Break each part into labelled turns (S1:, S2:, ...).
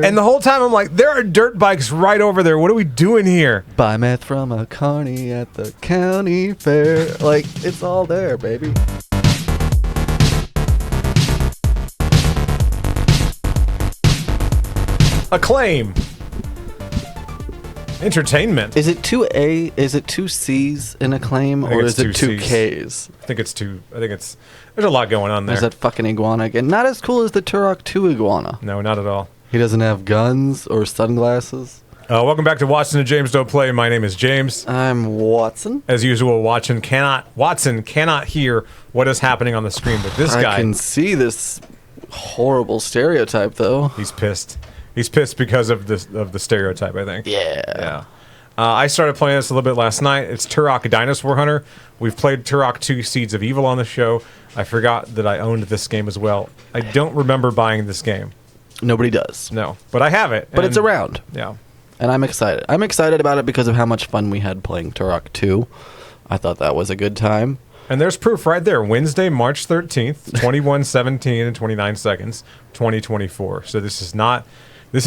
S1: And the whole time I'm like, there are dirt bikes right over there. What are we doing here?
S2: Buy meth from a carny at the county fair. Like, it's all there, baby.
S1: Acclaim. Entertainment.
S2: Is it two C's in Acclaim, or is it two K's?
S1: I think it's two. There's a lot going on there.
S2: There's that fucking iguana again. Not as cool as the Turok 2 iguana.
S1: No, not at all.
S2: He doesn't have guns or sunglasses.
S1: Welcome back to Watson and James Don't Play. My name is James.
S2: I'm Watson.
S1: As usual, Watson cannot hear what is happening on the screen, but this guy...
S2: I can see this horrible stereotype, though.
S1: He's pissed. He's pissed because of the stereotype, I think.
S2: Yeah.
S1: I started playing this a little bit last night. It's Turok Dinosaur Hunter. We've played Turok 2 Seeds of Evil on the show. I forgot that I owned this game as well. I don't remember buying this game.
S2: Nobody does.
S1: No, but I have it.
S2: But it's around.
S1: Yeah.
S2: And I'm excited. I'm excited about it because of how much fun we had playing Turok 2. I thought that was a good time.
S1: And there's proof right there. Wednesday, March 13th, 21:17 and 29 seconds, 2024. So this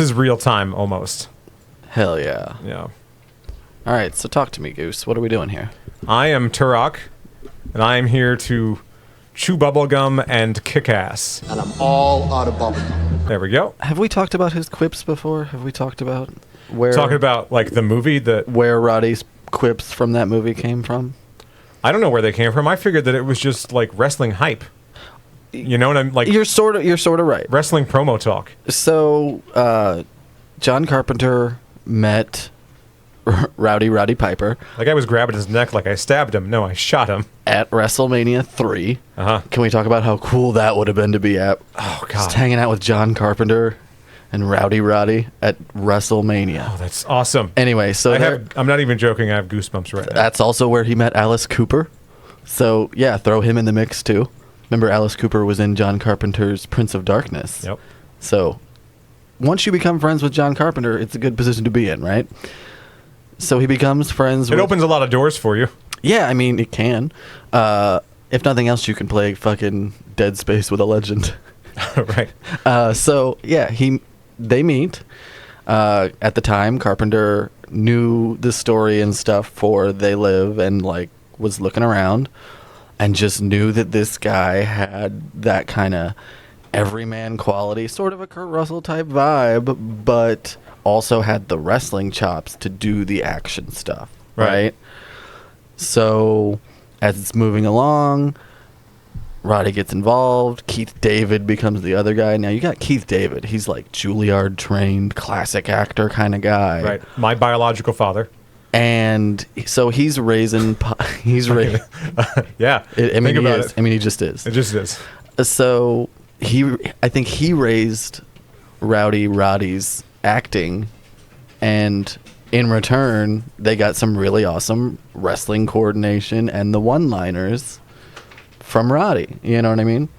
S1: is real time almost.
S2: Hell yeah.
S1: Yeah.
S2: All right, so talk to me, Goose. What are we doing here?
S1: I am Turok, and I am here to chew bubblegum and kick ass.
S3: And I'm all out of bubblegum.
S1: There we go.
S2: Have we talked about his quips before? Have we talked about where...
S1: Talking about, like, the movie that...
S2: Where Roddy's quips from that movie came from?
S1: I don't know where they came from. I figured that it was just, like, wrestling hype. You know what I'm... like?
S2: You're sort of right.
S1: Wrestling promo talk.
S2: So, John Carpenter met... Roddy Piper.
S1: Like I was grabbing his neck like I stabbed him. No, I shot him.
S2: At WrestleMania 3.
S1: Uh-huh.
S2: Can we talk about how cool that would have been to be at?
S1: Oh, God.
S2: Just hanging out with John Carpenter and Roddy at WrestleMania.
S1: Oh, that's awesome.
S2: Anyway, so
S1: I'm not even joking. I have goosebumps right now.
S2: That's also where he met Alice Cooper. So, yeah, throw him in the mix, too. Remember, Alice Cooper was in John Carpenter's Prince of Darkness.
S1: Yep.
S2: So, once you become friends with John Carpenter, it's a good position to be in, right? So he becomes friends with...
S1: It opens a lot of doors for you.
S2: Yeah, I mean, it can. If nothing else, you can play fucking Dead Space with a legend.
S1: Right.
S2: So, yeah, they meet. At the time, Carpenter knew the story and stuff for They Live and, like, was looking around and just knew that this guy had that kind of everyman quality, sort of a Kurt Russell type vibe, but... also had the wrestling chops to do the action stuff, right? So, as it's moving along, Roddy gets involved. Keith David becomes the other guy. Now, you got Keith David. He's like Juilliard-trained, classic actor kind of guy.
S1: Right. My biological father.
S2: And so he's raising...
S1: Yeah.
S2: Think about it. I mean, he just is.
S1: It just is.
S2: So, I think he raised Roddy's acting, and in return they got some really awesome wrestling coordination and the one-liners from Roddy, you know what I mean?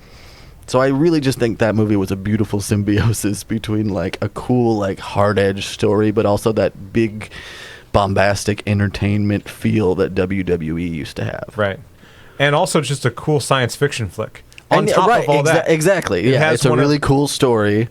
S2: So I really just think that movie was a beautiful symbiosis between like a cool like hard-edged story but also that big bombastic entertainment feel that WWE used to have.
S1: Right. And also just a cool science fiction flick on top of all that.
S2: Exactly. It's a really cool story.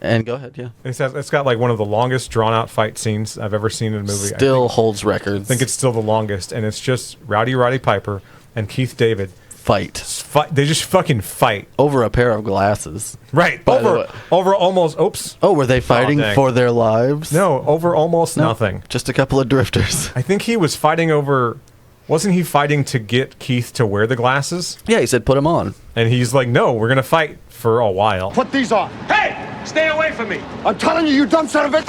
S2: And go ahead, yeah.
S1: It's got like one of the longest drawn-out fight scenes I've ever seen in a movie.
S2: Still holds records.
S1: I think it's still the longest, and it's just Roddy Piper and Keith David
S2: fight.
S1: They just fucking fight
S2: over a pair of glasses.
S1: Right. Over almost. Oops.
S2: Oh, were they fighting for their lives?
S1: No, over almost nothing.
S2: Just a couple of drifters.
S1: I think he was fighting over. Wasn't he fighting to get Keith to wear the glasses?
S2: Yeah, he said put them on.
S1: And he's like, no, we're gonna fight for a while.
S3: Put these on.
S4: Hey! Stay away from me!
S3: I'm telling you, you dumb son of a...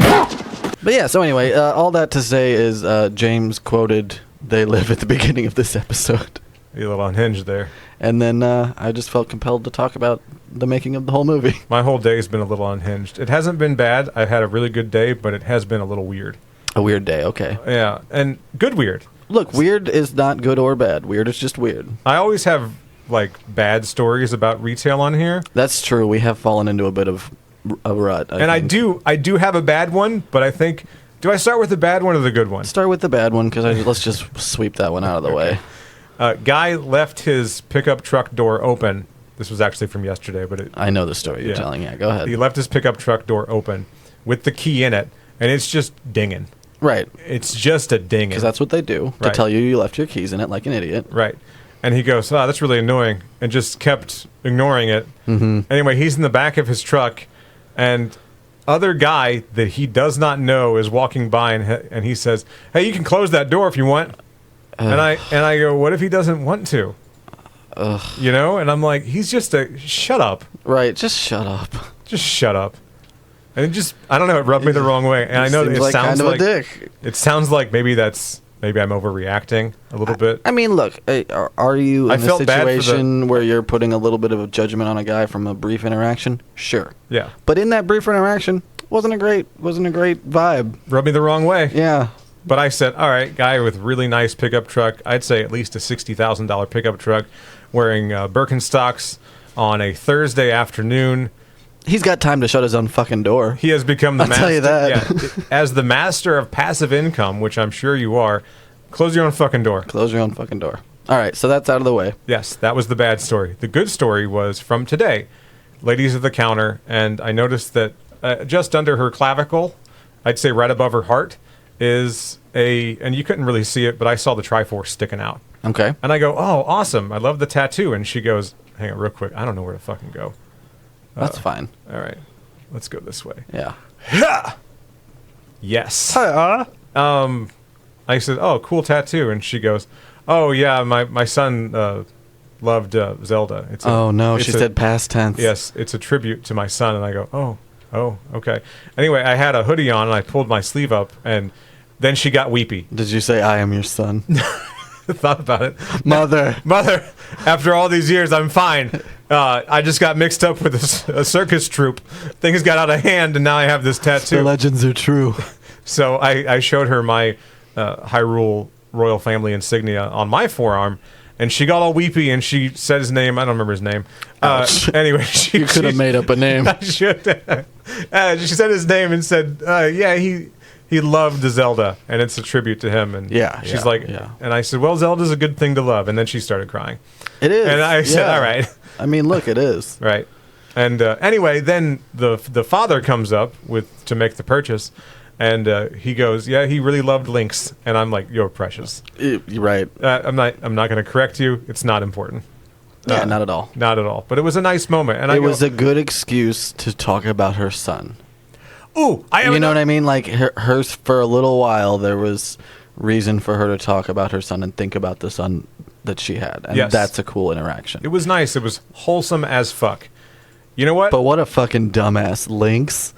S2: But yeah, so anyway, all that to say is James quoted They Live at the beginning of this episode.
S1: You're a little unhinged there.
S2: And then I just felt compelled to talk about the making of the whole movie.
S1: My whole day has been a little unhinged. It hasn't been bad. I've had a really good day, but it has been a little weird.
S2: A weird day, okay.
S1: Yeah, and good weird.
S2: Look, weird is not good or bad. Weird is just weird.
S1: I always have, like, bad stories about retail on here.
S2: That's true. We have fallen into a bit of a rut.
S1: I do have a bad one, but I think... Do I start with the bad one or the good one?
S2: Start with the bad one, because let's just sweep that one out of the way.
S1: Guy left his pickup truck door open This was actually from yesterday, but
S2: I know the story you're telling. Yeah, go ahead.
S1: He left his pickup truck door open with the key in it, and it's just dinging.
S2: Right.
S1: It's just a dinging.
S2: Because that's what they do, to
S1: Right.
S2: tell you left your keys in it like an idiot.
S1: Right. And he goes, oh, that's really annoying, and just kept ignoring it.
S2: Mm-hmm.
S1: Anyway, he's in the back of his truck, and other guy that he does not know is walking by, and he says, hey, you can close that door if you want. And I go, what if he doesn't want to? You know? And I'm like, he's just shut up.
S2: Right, just shut up.
S1: Just shut up. And it just, I don't know, it rubbed me the wrong way. And I know
S2: Seems
S1: it
S2: like
S1: sounds
S2: kind of
S1: like
S2: a dick.
S1: It sounds like maybe I'm overreacting a little bit.
S2: I mean, look, are you
S1: I
S2: in a
S1: felt bad for
S2: situation where you're putting a little bit of a judgment on a guy from a brief interaction? Sure.
S1: Yeah.
S2: But in that brief interaction, wasn't a great vibe.
S1: Rubbed me the wrong way.
S2: Yeah.
S1: But I said, all right, guy with really nice pickup truck. I'd say at least a $60,000 pickup truck, wearing Birkenstocks on a Thursday afternoon.
S2: He's got time to shut his own fucking door.
S1: He has become the
S2: I'll
S1: master.
S2: tell you that.
S1: Yeah, as the master of passive income, which I'm sure you are. Close your own fucking door.
S2: Close your own fucking door. All right, so that's out of the way.
S1: Yes, that was the bad story. The good story was from today. Ladies at the counter, and I noticed that just under her clavicle, I'd say right above her heart, is and you couldn't really see it, but I saw the Triforce sticking out.
S2: Okay.
S1: And I go, oh, awesome. I love the tattoo. And she goes, hang on real quick. I don't know where to fucking go.
S2: That's fine.
S1: All right. Let's go this way.
S2: Yeah.
S1: Yes. I said, oh, cool tattoo. And she goes, oh, yeah, my son loved Zelda.
S2: Oh, no, she said past tense.
S1: Yes, it's a tribute to my son. And I go, oh, okay. Anyway, I had a hoodie on, and I pulled my sleeve up, and then she got weepy.
S2: Did you say, I am your son?
S1: Thought about it.
S2: Mother,
S1: after all these years, I'm fine. I just got mixed up with a circus troupe. Things got out of hand, and now I have this tattoo.
S2: the legends are true.
S1: So I showed her my Hyrule royal family insignia on my forearm, and she got all weepy, and she said his name. I don't remember his name. Anyway,
S2: You could have made up a name.
S1: I should. She said his name and said, yeah, he loved Zelda, and it's a tribute to him. And she's like, and I said, well, Zelda's a good thing to love. And then she started crying.
S2: It is.
S1: And I said, all right.
S2: I mean, look, it is.
S1: Right. And anyway, then the father comes up to make the purchase, and he goes, yeah, he really loved Lynx. And I'm like, you're precious.
S2: You're right.
S1: I'm not going to correct you. It's not important.
S2: Yeah, not at all.
S1: Not at all. But it was a nice moment. And
S2: it was a good excuse to talk about her son.
S1: Ooh,
S2: you know what I mean? Like hers for a little while, there was reason for her to talk about her son and think about the son that she had, and that's a cool interaction.
S1: It was nice. It was wholesome as fuck. You know what?
S2: But what a fucking dumbass, Lynx.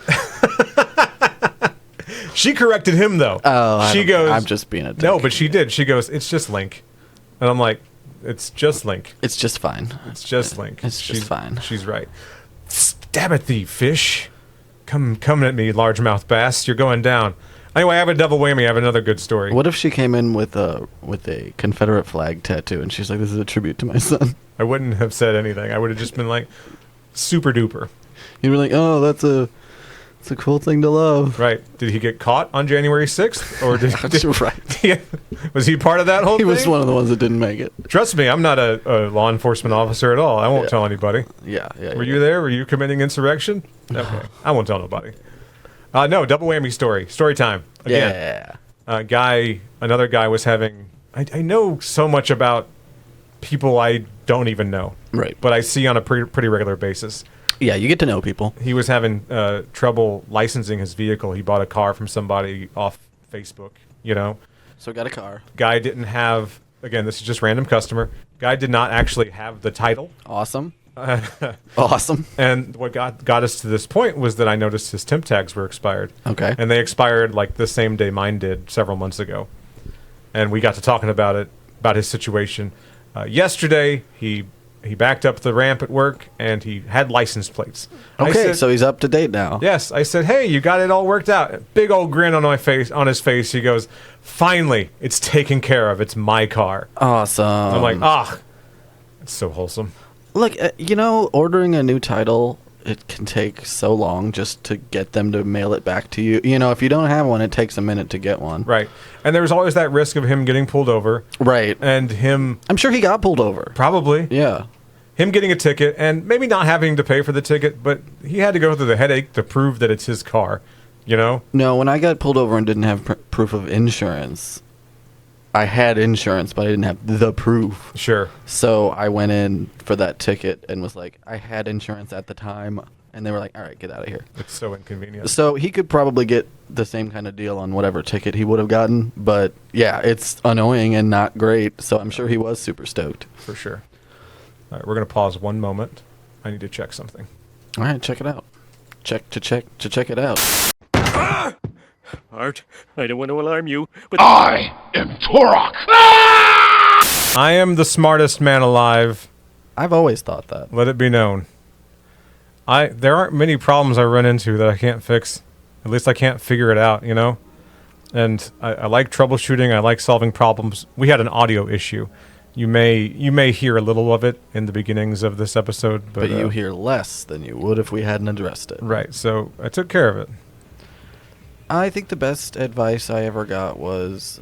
S1: She corrected him though.
S2: Oh,
S1: she goes,
S2: I'm just being a dick.
S1: No, but she did. She goes, it's just Link, and I'm like, it's just Link.
S2: It's just fine.
S1: It's just Link.
S2: It's just fine.
S1: She's right. Stab at thee, fish. Coming at me, largemouth bass. You're going down. Anyway, I have a double whammy. I have another good story.
S2: What if she came in with a Confederate flag tattoo and she's like, "This is a tribute to my son"?
S1: I wouldn't have said anything. I would have just been like, super duper.
S2: You'd be like, "Oh, that's a cool thing to love."
S1: Right? Did he get caught on January 6th, or
S2: right?
S1: Was he part of that whole thing?
S2: He was one of the ones that didn't make it.
S1: Trust me, I'm not a law enforcement officer at all. I won't tell anybody.
S2: Yeah.
S1: Were you there? Were you committing insurrection? Okay. I won't tell nobody. No, double whammy story. Story time. Again.
S2: Yeah.
S1: Another guy was having... I know so much about people I don't even know.
S2: Right.
S1: But I see on a pretty regular basis.
S2: Yeah, you get to know people.
S1: He was having trouble licensing his vehicle. He bought a car from somebody off Facebook,
S2: So got a car.
S1: Guy didn't have... Again, this is just random customer. Guy did not actually have the title.
S2: Awesome. Awesome.
S1: And what got us to this point was that I noticed his temp tags were expired.
S2: Okay.
S1: And they expired like the same day mine did several months ago. And we got to talking about his situation. Yesterday, he backed up the ramp at work, and he had license plates.
S2: Okay, so he's up to date now.
S1: Yes. I said, hey, you got it all worked out. Big old grin on his face. He goes, finally, it's taken care of. It's my car.
S2: Awesome.
S1: I'm like, it's so wholesome.
S2: Look, ordering a new title, it can take so long just to get them to mail it back to you. If you don't have one, it takes a minute to get one.
S1: Right. And there was always that risk of him getting pulled over.
S2: Right.
S1: And him...
S2: I'm sure he got pulled over.
S1: Probably.
S2: Yeah.
S1: Him getting a ticket and maybe not having to pay for the ticket, but he had to go through the headache to prove that it's his car. You know?
S2: No, when I got pulled over and didn't have proof of insurance, I had insurance, but I didn't have the proof.
S1: Sure.
S2: So I went in for that ticket and was like, I had insurance at the time. And they were like, all right, get out of here.
S1: It's so inconvenient.
S2: So he could probably get the same kind of deal on whatever ticket he would have gotten. But yeah, it's annoying and not great. So I'm sure he was super stoked.
S1: For sure. All right, we're going to pause one moment. I need to check something.
S2: All right, check it out. Check it out.
S5: Art, I don't want to alarm you, but
S3: I am Turok.
S1: I am the smartest man alive.
S2: I've always thought that.
S1: Let it be known. There aren't many problems I run into that I can't fix. At least I can't figure it out, you know? And I like troubleshooting. I like solving problems. We had an audio issue. You may hear a little of it in the beginnings of this episode.
S2: But you hear less than you would if we hadn't addressed it.
S1: Right, so I took care of it.
S2: I think the best advice I ever got was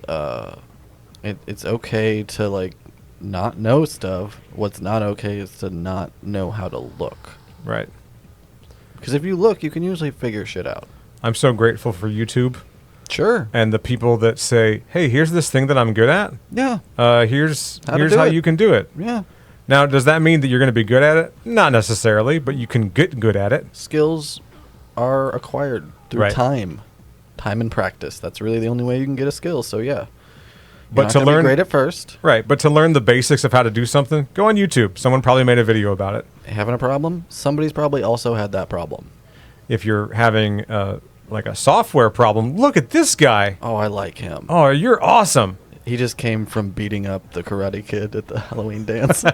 S2: it's okay to, like, not know stuff. What's not okay is to not know how to look.
S1: Right.
S2: Because if you look, you can usually figure shit out.
S1: I'm so grateful for YouTube.
S2: Sure.
S1: And the people that say, hey, here's this thing that I'm good at.
S2: Yeah.
S1: Here's
S2: How
S1: how you can do it.
S2: Yeah.
S1: Now, does that mean that you're going to be good at it? Not necessarily, but you can get good at it.
S2: Skills are acquired through
S1: Right.
S2: time and practice. That's really the only way you can get a skill. So yeah.
S1: But to learn,
S2: great at first.
S1: right? But to learn the basics of how to do something, go on YouTube. Someone probably made a video about it.
S2: Having a problem, somebody's probably also had that problem.
S1: If you're having like a software problem, look at this guy.
S2: Oh, I like him.
S1: Oh, you're awesome.
S2: He just came from beating up the Karate Kid at the Halloween dance.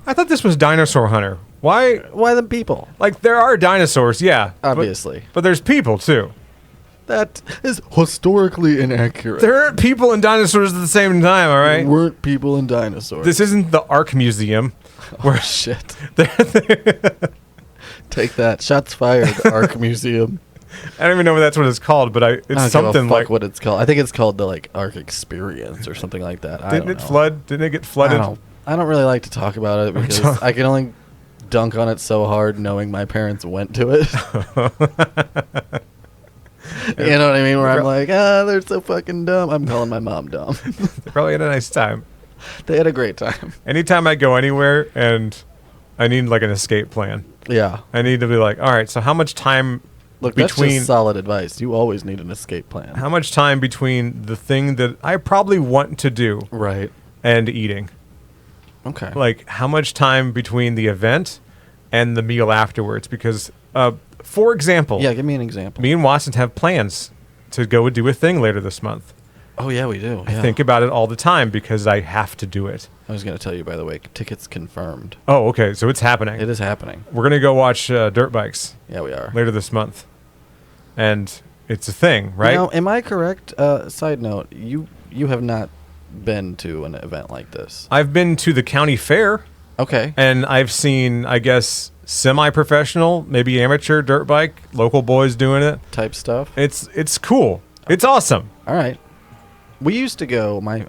S1: I thought this was Dinosaur Hunter. Why?
S2: Why the people?
S1: Like there are dinosaurs, yeah.
S2: Obviously.
S1: But there's people too.
S2: That is historically inaccurate.
S1: There aren't people and dinosaurs at the same time, all right?
S2: There weren't people and dinosaurs.
S1: This isn't the Ark Museum.
S2: Oh, shit. Take that. Shots fired, Ark Museum.
S1: I don't even know if that's what it's called, but it's
S2: I don't
S1: something
S2: give a fuck
S1: like
S2: what it's called. I think it's called the like Ark Experience or something like that.
S1: Didn't it flood? Didn't it get flooded?
S2: I don't really like to talk about it because I can only dunk on it so hard knowing my parents went to it. You know what I mean? Where I'm like, they're so fucking dumb. I'm calling my mom dumb.
S1: They probably had a nice time.
S2: They had a great time.
S1: Anytime I go anywhere and I need like an escape plan,
S2: Yeah.
S1: I need to be like, all right, so how much time
S2: Look, that's
S1: between
S2: just solid advice. You always need an escape plan.
S1: how much time between the thing that I probably want to do
S2: Right.
S1: and eating?
S2: Okay.
S1: Like how much time between the event and the meal afterwards? Because for example,
S2: Yeah, give me an example.
S1: me and Watson have plans to go do a thing later this month.
S2: Oh, yeah, we do.
S1: I
S2: Yeah.
S1: think about it all the time because I have to do it.
S2: I was going to tell you, by the way, tickets confirmed.
S1: Oh, okay, so it's happening.
S2: It is happening.
S1: We're gonna go watch dirt bikes
S2: Yeah, we are.
S1: later this month, and it's a thing, right?
S2: Now, am I correct? Side note, you have not been to an event like this.
S1: I've been to the county fair,
S2: Okay.
S1: and I've seen, I guess, semi-professional, maybe amateur dirt bike, local boys doing it.
S2: Type stuff.
S1: It's cool. It's awesome.
S2: All right. We used to go. My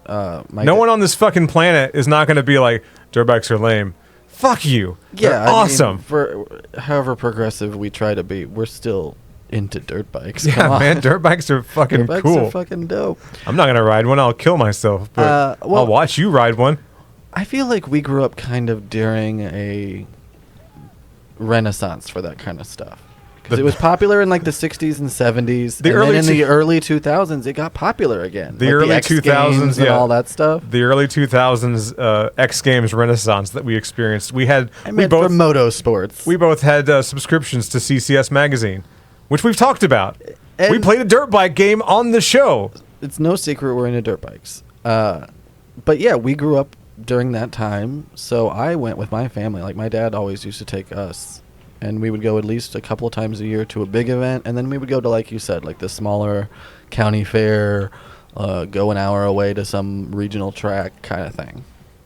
S1: No one on this fucking planet is not going to be like, dirt bikes are lame. Fuck you.
S2: Yeah,
S1: They're
S2: I mean,
S1: awesome.
S2: for however progressive we try to be, we're still into dirt bikes.
S1: Yeah,
S2: Come on.
S1: man, dirt bikes are fucking
S2: Dirt bikes
S1: cool.
S2: are fucking dope.
S1: I'm not going to ride one. I'll kill myself, but
S2: well-
S1: I'll watch you ride one.
S2: I feel like we grew up kind of during a renaissance for that kind of stuff. Because it was popular in like the 60s and 70s.
S1: The
S2: and
S1: early
S2: then in
S1: two-
S2: the early 2000s, it got popular again.
S1: The
S2: Like
S1: early
S2: X
S1: 2000s,
S2: Games and
S1: yeah.
S2: all that stuff.
S1: The early 2000s X Games renaissance that we experienced. We had
S2: I meant for motorsports.
S1: we both had subscriptions to CCS magazine, which we've talked about.
S2: And-
S1: we played a dirt bike game on the show.
S2: It's no secret we're into dirt bikes. But yeah, we grew up during that time, so I went with my family. Like my dad always used to take us, and we would go at least a couple of times a year to a big event, and then we would go to, like you said, like the smaller county fair, go an hour away to some regional track kind of thing.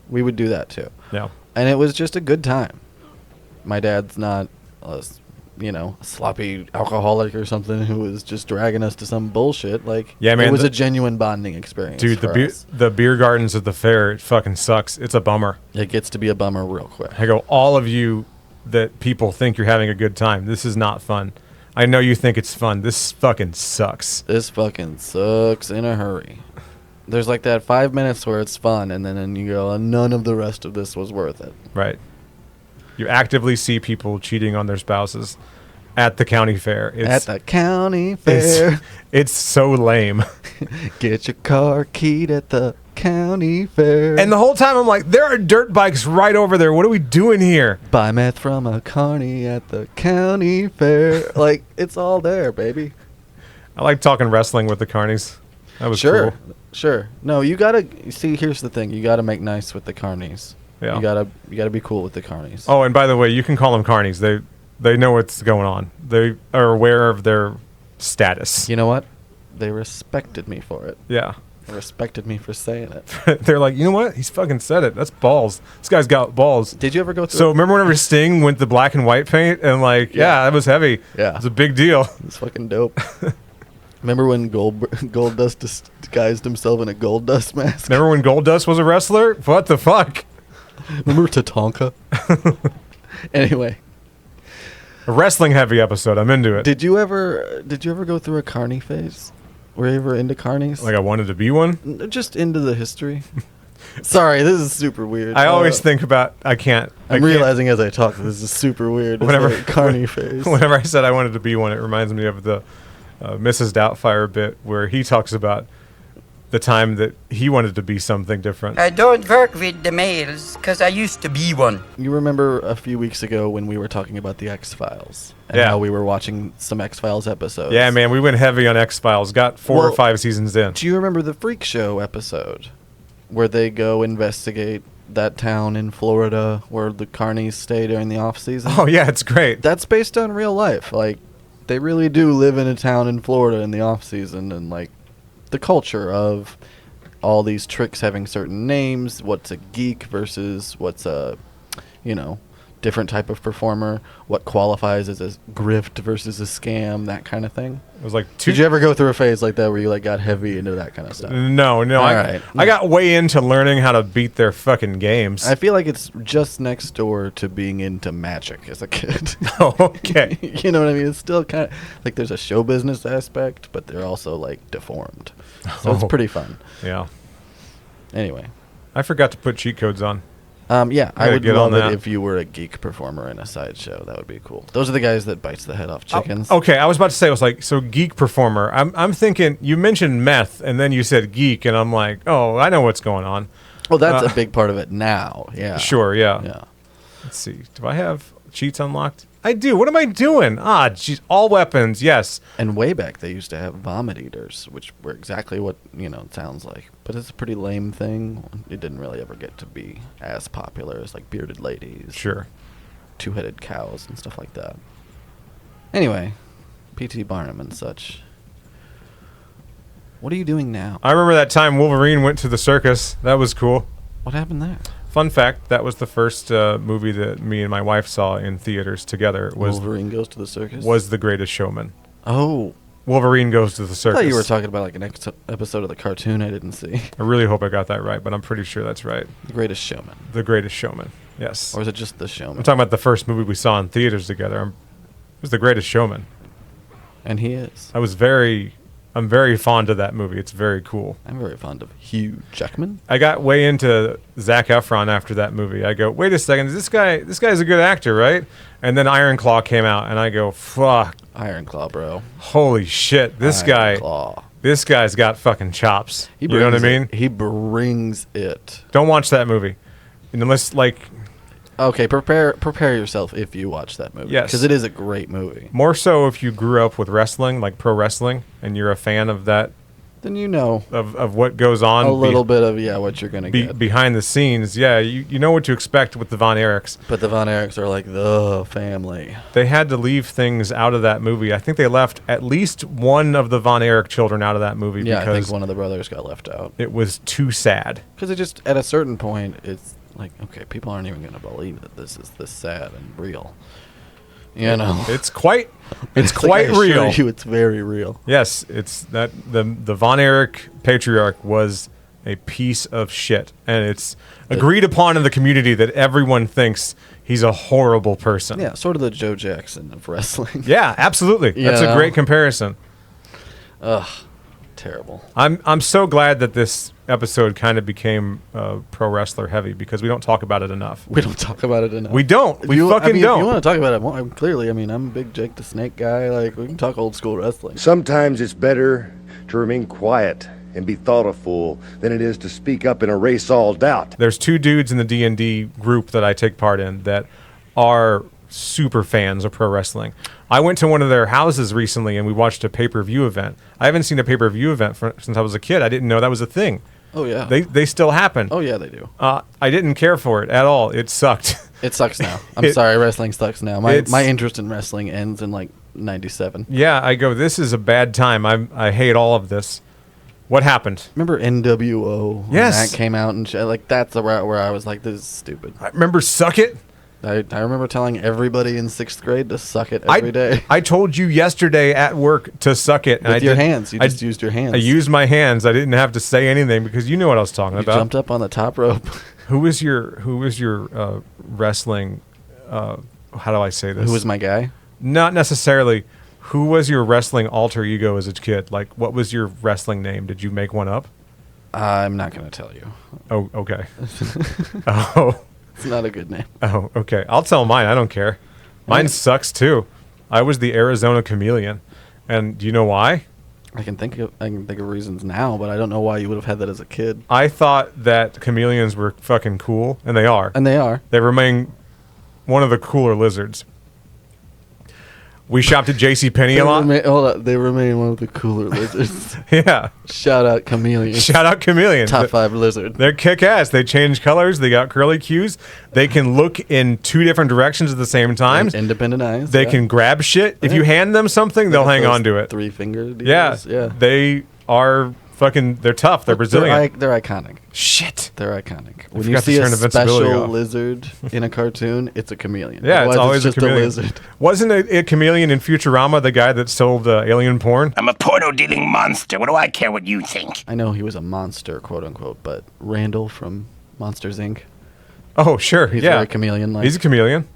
S2: We would do that too.
S1: Yeah.
S2: And it was just a good time. My dad's not a sloppy alcoholic or something who was just dragging us to some bullshit. Like,
S1: Yeah, man,
S2: it was
S1: the-
S2: a genuine bonding experience.
S1: Dude,
S2: for us.
S1: the beer gardens at the fair, it fucking sucks. It's a bummer.
S2: It gets to be a bummer real quick.
S1: I go, all of you that people think you're having a good time, this is not fun. I know you think it's fun. This fucking sucks.
S2: This fucking sucks in a hurry. There's like that 5 minutes where it's fun, and then you go, none of the rest of this was worth it.
S1: Right. You actively see people cheating on their spouses at the county fair.
S2: At the county fair.
S1: It's so lame.
S2: Get your car keyed at the county fair.
S1: And the whole time I'm like, there are dirt bikes right over there. What are we doing here?
S2: Buy meth from a carny at the county fair. Like, it's all there, baby.
S1: I like talking wrestling with the carnies. That was
S2: Sure.
S1: cool.
S2: Sure. No, you gotta see. Here's the thing: you gotta make nice with the carnies.
S1: Yeah.
S2: You gotta be cool with the carnies.
S1: Oh, and by the way, you can call them carnies. They know what's going on. They are aware of their status.
S2: You know what? They respected me for it.
S1: Yeah.
S2: They respected me for saying it.
S1: They're like, you know what? He's fucking said it. That's balls. This guy's got balls.
S2: Did you ever go through?
S1: So remember whenever Sting went the black and white paint and like, yeah, that was heavy.
S2: Yeah.
S1: It was a big deal.
S2: It's fucking dope. Remember when Goldust disguised himself in a Goldust mask?
S1: Remember when Goldust was a wrestler? What the fuck?
S2: Remember Tatanka? Anyway,
S1: A wrestling heavy episode. I'm into it.
S2: did you ever go through a carny phase? Were you ever into carnies?
S1: Like I wanted to be one.
S2: Just into the history. Sorry, this is super weird.
S1: I always think about I can't.
S2: I'm realizing as I talk this is super weird.
S1: Whenever-
S2: It's like carny phase.
S1: Whenever I said I wanted to be one, it reminds me of the Mrs. Doubtfire bit where he talks about the time that he wanted to be something different.
S6: I don't work with the males because I used to be one.
S2: You remember a few weeks ago when we were talking about the X-Files and
S1: Yeah.
S2: how we were watching some X-Files episodes?
S1: Yeah, man, we went heavy on X-Files. Got 4 or
S2: Well,
S1: 5 seasons in.
S2: Do you remember the Freak Show episode where they go investigate that town in Florida where the carnies stay during the off season?
S1: Oh yeah, it's great.
S2: That's based on real life. Like, they really do live in a town in Florida in the off season, and like the culture of all these tricks having certain names. What's a geek versus what's a, different type of performer. What qualifies as a grift versus a scam. That kind of thing.
S1: It was like 2.
S2: Did you ever go through a phase like that where you like got heavy into that kind of stuff?
S1: No.
S2: All right.
S1: I got way into learning how to beat their fucking games.
S2: I feel like it's just next door to being into magic as a kid.
S1: Oh, okay.
S2: You know what I mean? It's still kind of like there's a show business aspect, but they're also like deformed. So it's
S1: Oh.
S2: pretty fun.
S1: Yeah.
S2: Anyway,
S1: I forgot to put cheat codes on.
S2: yeah, I
S1: Gotta
S2: would
S1: get
S2: love
S1: on
S2: it
S1: that.
S2: if you were a geek performer in a sideshow. That would be cool. Those are the guys that bites the head off chickens.
S1: Okay, I was about to say, I was like, so geek performer. I'm thinking, you mentioned meth, and then you said geek, and I'm like, oh, I know what's going on.
S2: Well, that's a big part of it now. Yeah.
S1: Sure, yeah.
S2: Yeah.
S1: Let's see. Do I have cheats unlocked? I do. What am I doing? Ah, geez. All weapons, yes.
S2: And way back, they used to have vomit eaters, which were exactly what, it sounds like. But it's a pretty lame thing. It didn't really ever get to be as popular as, like, bearded ladies.
S1: Sure.
S2: Two-headed cows and stuff like that. Anyway, P.T. Barnum and such. What are you doing now?
S1: I remember that time Wolverine went to the circus. That was cool.
S2: What happened there?
S1: Fun fact, that was the first movie that me and my wife saw in theaters together.
S2: Wolverine Goes to the Circus?
S1: Was The Greatest Showman.
S2: Oh.
S1: Wolverine Goes to the
S2: I
S1: Circus.
S2: thought you were talking about, like, an episode of the cartoon I didn't see.
S1: I really hope I got that right, but I'm pretty sure that's right.
S2: The Greatest Showman.
S1: The Greatest Showman. Yes.
S2: Or is it just The Showman?
S1: I'm talking about the first movie we saw in theaters together. It was The Greatest Showman.
S2: And he is.
S1: I'm very fond of that movie. It's very cool.
S2: I'm very fond of Hugh Jackman.
S1: I got way into Zac Efron after that movie. I go, wait a second, this guy's a good actor, right? And then Iron Claw came out, and I go, fuck,
S2: Iron Claw, bro.
S1: holy shit, this
S2: Iron Claw.
S1: guy's got fucking chops.
S2: He
S1: You know what I
S2: brings
S1: mean?
S2: He brings it.
S1: Don't watch that movie, unless
S2: Okay, prepare yourself if you watch that movie.
S1: Yes.
S2: Because it is a great movie.
S1: more so if you grew up with wrestling, like pro wrestling, and you're a fan of that,
S2: Then you know
S1: of what goes on
S2: a little bit of, what you're going to get.
S1: behind the scenes. Yeah, you know what to expect with the Von Erichs.
S2: But the Von Erichs are like the family.
S1: They had to leave things out of that movie. I think they left at least one of the Von Erich children out of that movie
S2: Yeah, I
S1: because
S2: think one of the brothers got left out.
S1: it was too sad.
S2: Because it just, at a certain point, it's like, okay, people aren't even going to believe that this is this sad and real. You know?
S1: It's quite
S2: Like,
S1: quite
S2: I assure
S1: real.
S2: you, it's very real.
S1: Yes, it's that the Von Erich patriarch was a piece of shit, and it's agreed upon in the community that everyone thinks he's a horrible person.
S2: Yeah, sort of the Joe Jackson of wrestling.
S1: Yeah, absolutely. That's a great comparison.
S2: Ugh, terrible.
S1: I'm so glad that this episode kind of became pro wrestler heavy because we don't talk about it enough.
S2: We don't talk about it enough.
S1: We don't. We
S2: don't.
S1: If
S2: you want to talk about it more, clearly, I'm a big Jake the Snake guy. Like, we can talk old school wrestling.
S7: Sometimes it's better to remain quiet and be thoughtful than it is to speak up and erase all doubt.
S1: There's 2 dudes in the D&D group that I take part in that are super fans of pro wrestling. I went to one of their houses recently and we watched a pay-per-view event. I haven't seen a pay-per-view event since I was a kid. I didn't know that was a thing.
S2: Oh, yeah.
S1: They still happen.
S2: Oh, yeah, they do.
S1: I didn't care for it at all. It sucked.
S2: It sucks now. I'm sorry, wrestling sucks now. My interest in wrestling ends in, like, 97.
S1: Yeah, I go, this is a bad time. I hate all of this. What happened?
S2: Remember NWO?
S1: Yes.
S2: When that came out and shit? Like, that's the route where I was like, this is stupid.
S1: I remember Suck It.
S2: I remember telling everybody in 6th grade to suck it every day.
S1: I told you yesterday at work to suck it.
S2: With your hands. You just used your hands.
S1: I used my hands. I didn't have to say anything because you knew what I was talking about.
S2: You jumped up on the top rope.
S1: Who was your wrestling, how do I say this?
S2: Who was my guy?
S1: Not necessarily. Who was your wrestling alter ego as a kid? Like, what was your wrestling name? Did you make one up?
S2: I'm not going to tell you.
S1: Oh, okay. Oh.
S2: It's not a good name.
S1: Oh, okay. I'll tell mine. I don't care. Mine sucks too. I was the Arizona Chameleon, and do you know why?
S2: I can think of reasons now, but I don't know why you would have had that as a kid.
S1: I thought that chameleons were fucking cool, and they are.
S2: And they are.
S1: They remain one of the cooler lizards. We shopped at JCPenney a lot.
S2: Hold on. They remain one of the cooler lizards.
S1: Yeah.
S2: Shout out chameleons.
S1: Shout out chameleons.
S2: Top 5 lizard.
S1: They're kick-ass. They change colors. They got curly cues. They can look in 2 different directions at the same time.
S2: Independent eyes.
S1: They can grab shit. If you hand them something, they'll hang on to it.
S2: 3-finger deals.
S1: Yeah. They are fucking, they're tough. They're Brazilian.
S2: They're iconic.
S1: Shit.
S2: They're iconic. When
S1: forgot
S2: you
S1: to
S2: see a
S1: turn invincibility
S2: special
S1: off.
S2: lizard in a cartoon, it's a chameleon.
S1: Yeah,
S2: Otherwise,
S1: it's always
S2: just
S1: a chameleon.
S2: lizard.
S1: Wasn't a chameleon in Futurama the guy that sold alien porn?
S3: I'm a porno-dealing monster. What do I care what you think?
S2: I know he was a monster, quote unquote, but Randall from Monsters Inc.
S1: Oh, sure.
S2: He's
S1: yeah.
S2: very chameleon-like.
S1: He's a chameleon.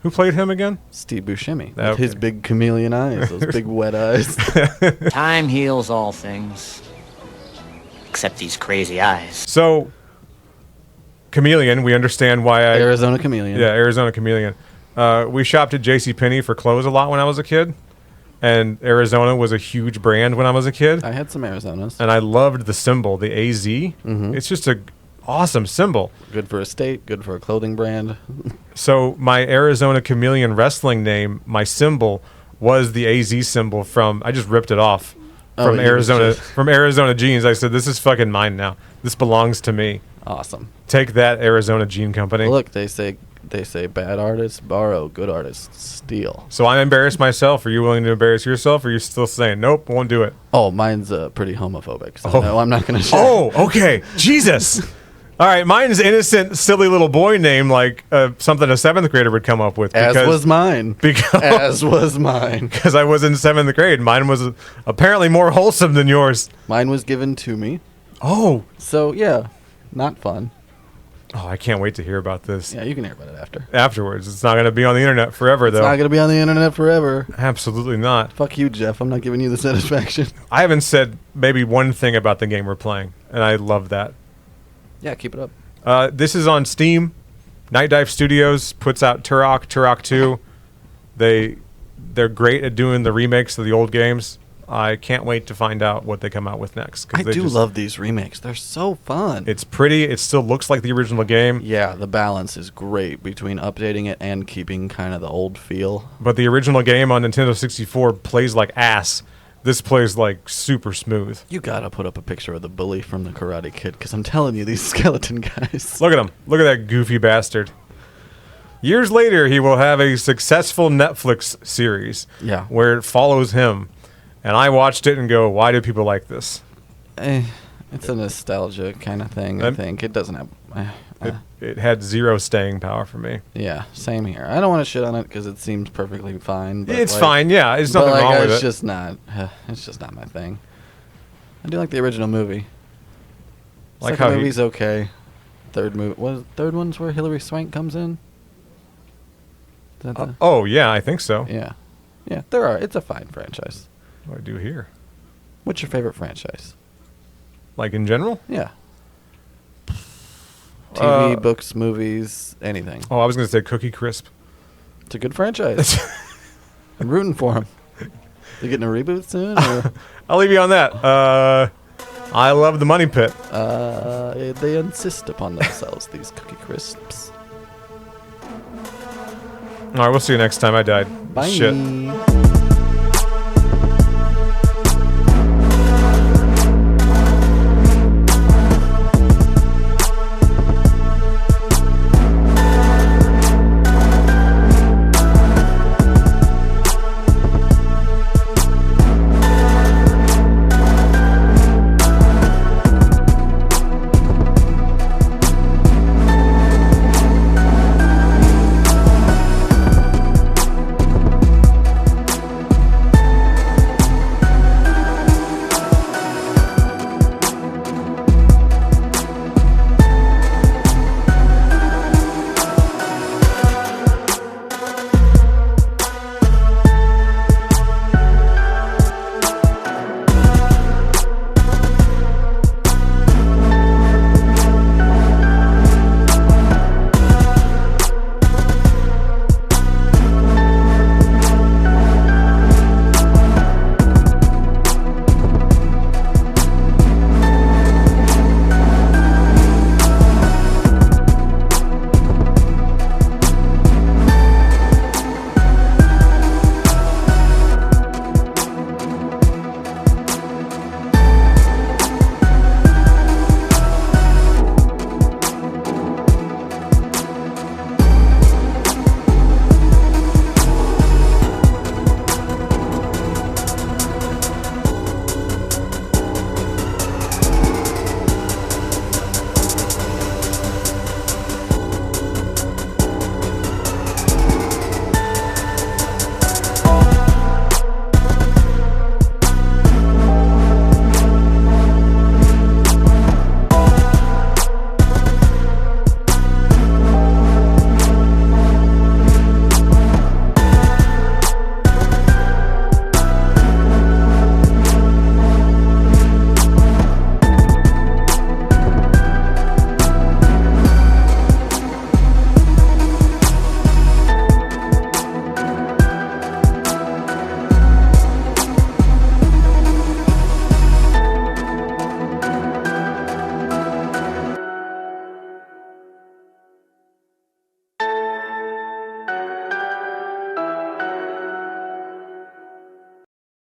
S1: Who played him again?
S2: Steve Buscemi
S1: Okay.
S2: with his big chameleon eyes, those big wet eyes.
S8: Time heals all things. Except these crazy eyes.
S1: So, chameleon, we understand why I...
S2: Arizona Chameleon.
S1: Yeah, Arizona Chameleon. We shopped at JCPenney for clothes a lot when I was a kid. And Arizona was a huge brand when I was a kid.
S2: I had some Arizonas.
S1: And I loved the symbol, the AZ.
S2: Mm-hmm.
S1: It's just a awesome symbol.
S2: Good for a state, good for a clothing brand.
S1: So my Arizona Chameleon wrestling name, my symbol, was the AZ symbol from... I just ripped it off. From Arizona jeans. I said, this is fucking mine now. This belongs to me.
S2: Awesome.
S1: Take that, Arizona Jean Company.
S2: Look, they say bad artists borrow, good artists steal.
S1: So I embarrassed myself. Are you willing to embarrass yourself, or are you still saying, nope, won't do it?
S2: Oh, mine's pretty homophobic, so no, I'm not going to share.
S1: Oh, okay. Jesus. All right, mine's innocent, silly little boy name, like something a 7th grader would come up with.
S2: As was mine. As was mine.
S1: Because I was in 7th grade. Mine was apparently more wholesome than yours.
S2: Mine was given to me.
S1: Oh.
S2: So, yeah, not fun.
S1: Oh, I can't wait to hear about this.
S2: Yeah, you can hear about it after.
S1: Afterwards. It's not going to be on the internet forever, though.
S2: It's not going to be on the internet forever.
S1: Absolutely not.
S2: Fuck you, Jeff. I'm not giving you the satisfaction.
S1: I haven't said maybe one thing about the game we're playing, and I love that.
S2: Yeah, keep it up.
S1: This is on Steam. Night Dive Studios puts out Turok 2. They're great at doing the remakes of the old games. I can't wait to find out what they come out with next.
S2: I do love these remakes. They're so fun.
S1: It's pretty. It still looks like the original game.
S2: Yeah, the balance is great between updating it and keeping kind of the old feel.
S1: But the original game on Nintendo 64 plays like ass. This plays like super smooth.
S2: You gotta put up a picture of the bully from the Karate Kid, because I'm telling you, these skeleton guys.
S1: Look at him. Look at that goofy bastard. Years later, he will have a successful Netflix series where it follows him. And I watched it and go, why do people like this?
S2: It's a nostalgia kind of thing, I think. It doesn't have...
S1: It had zero staying power for me.
S2: Yeah, same here. I don't want to shit on it because it seems perfectly fine. But
S1: it's fine, yeah. There's nothing wrong with it.
S2: It's just not my thing. I do like the original movie.
S1: Like
S2: Second movie's okay. Third one's where Hilary Swank comes in.
S1: Oh yeah, I think so.
S2: Yeah. Yeah, there are. It's a fine franchise.
S1: What do I do here?
S2: What's your favorite franchise?
S1: Like in general?
S2: Yeah. TV, books, movies, anything.
S1: Oh, I was going to say Cookie Crisp.
S2: It's a good franchise. I'm rooting for them. They getting a reboot soon? Or?
S1: I'll leave you on that. I love the Money Pit.
S2: They insist upon themselves, these Cookie Crisps.
S1: All right, we'll see you next time. I died.
S2: Bye.
S1: Shit.